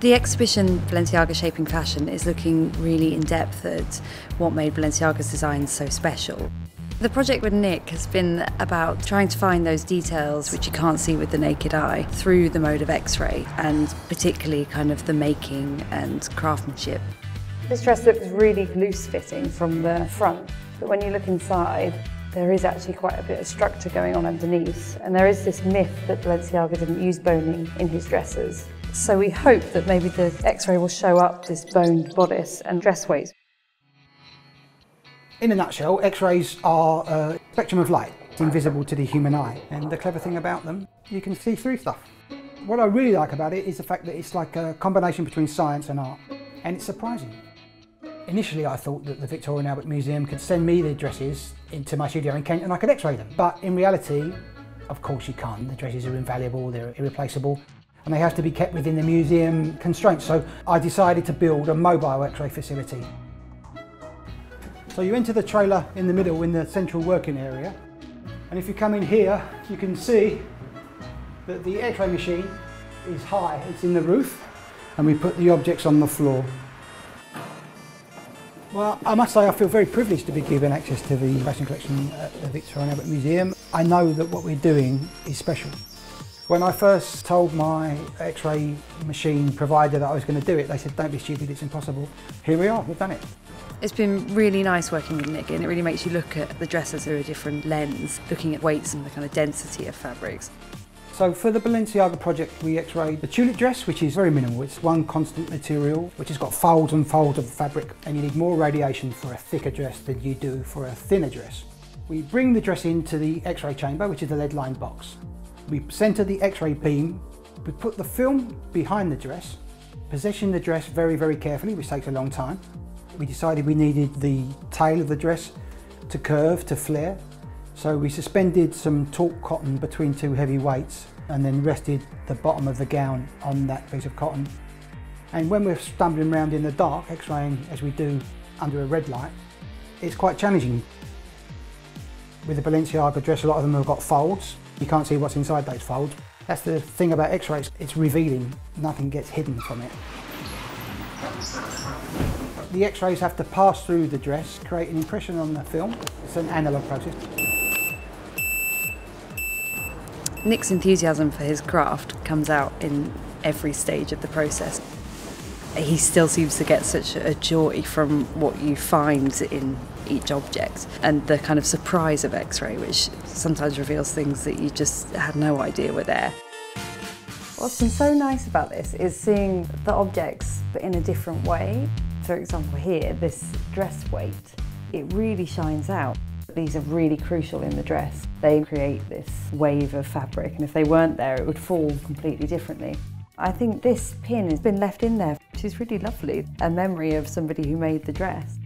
The exhibition Balenciaga Shaping Fashion is looking really in depth at what made Balenciaga's designs so special. The project with Nick has been about trying to find those details which you can't see with the naked eye through the mode of X-ray, and particularly kind of the making and craftsmanship. This dress looks really loose-fitting from the front, but when you look inside, there is actually quite a bit of structure going on underneath, and there is this myth that Balenciaga didn't use boning in his dresses. So we hope that maybe the X-ray will show up this boned bodice and dress waist. In a nutshell, X-rays are a spectrum of light, invisible to the human eye. And the clever thing about them, you can see through stuff. What I really like about it is the fact that it's like a combination between science and art. And it's surprising. Initially I thought that the Victoria and Albert Museum could send me their dresses into my studio in Kent and I could X-ray them. But in reality, of course you can't. The dresses are invaluable, they're irreplaceable, and they have to be kept within the museum constraints. So I decided to build a mobile X-ray facility. So you enter the trailer in the middle in the central working area, and if you come in here you can see that the X-ray machine is high, it's in the roof, and we put the objects on the floor. Well, I must say I feel very privileged to be given access to the fashion collection at the Victoria and Albert Museum. I know that what we're doing is special. When I first told my X-ray machine provider that I was going to do it, they said, "Don't be stupid, it's impossible." Here we are, we've done it. It's been really nice working with Nick, and it really makes you look at the dresses through a different lens, looking at weights and the kind of density of fabrics. So for the Balenciaga project, we X-rayed the tulip dress, which is very minimal. It's one constant material, which has got folds and folds of fabric, and you need more radiation for a thicker dress than you do for a thinner dress. We bring the dress into the X-ray chamber, which is the lead-lined box. We centre the X-ray beam, we put the film behind the dress, position the dress very, very carefully, which takes a long time. We decided we needed the tail of the dress to curve, to flare. So we suspended some taut cotton between two heavy weights and then rested the bottom of the gown on that piece of cotton. And when we're stumbling around in the dark, X-raying as we do under a red light, it's quite challenging. With the Balenciaga dress, a lot of them have got folds. You can't see what's inside those folds. That's the thing about X-rays, it's revealing. Nothing gets hidden from it. The X-rays have to pass through the dress, create an impression on the film. It's an analogue process. Nick's enthusiasm for his craft comes out in every stage of the process. He still seems to get such a joy from what you find in each object, and the kind of surprise of X-ray, which sometimes reveals things that you just had no idea were there. What's been so nice about this is seeing the objects but in a different way. For example here, this dress weight, it really shines out. These are really crucial in the dress. They create this wave of fabric, and if they weren't there it would fall completely differently. I think this pin has been left in there, which is really lovely, a memory of somebody who made the dress.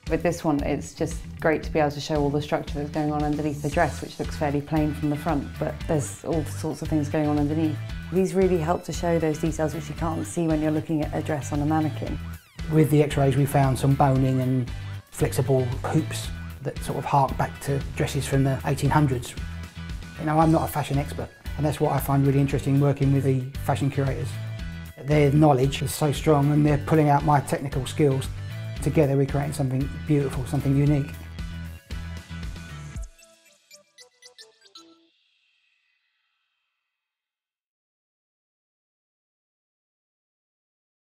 With this one, it's just great to be able to show all the structure that's going on underneath the dress, which looks fairly plain from the front, but there's all sorts of things going on underneath. These really help to show those details which you can't see when you're looking at a dress on a mannequin. With the X-rays, we found some boning and flexible hoops that sort of hark back to dresses from the 1800s. You know, I'm not a fashion expert, and that's what I find really interesting working with the fashion curators. Their knowledge is so strong and they're pulling out my technical skills. Together we're creating something beautiful, something unique.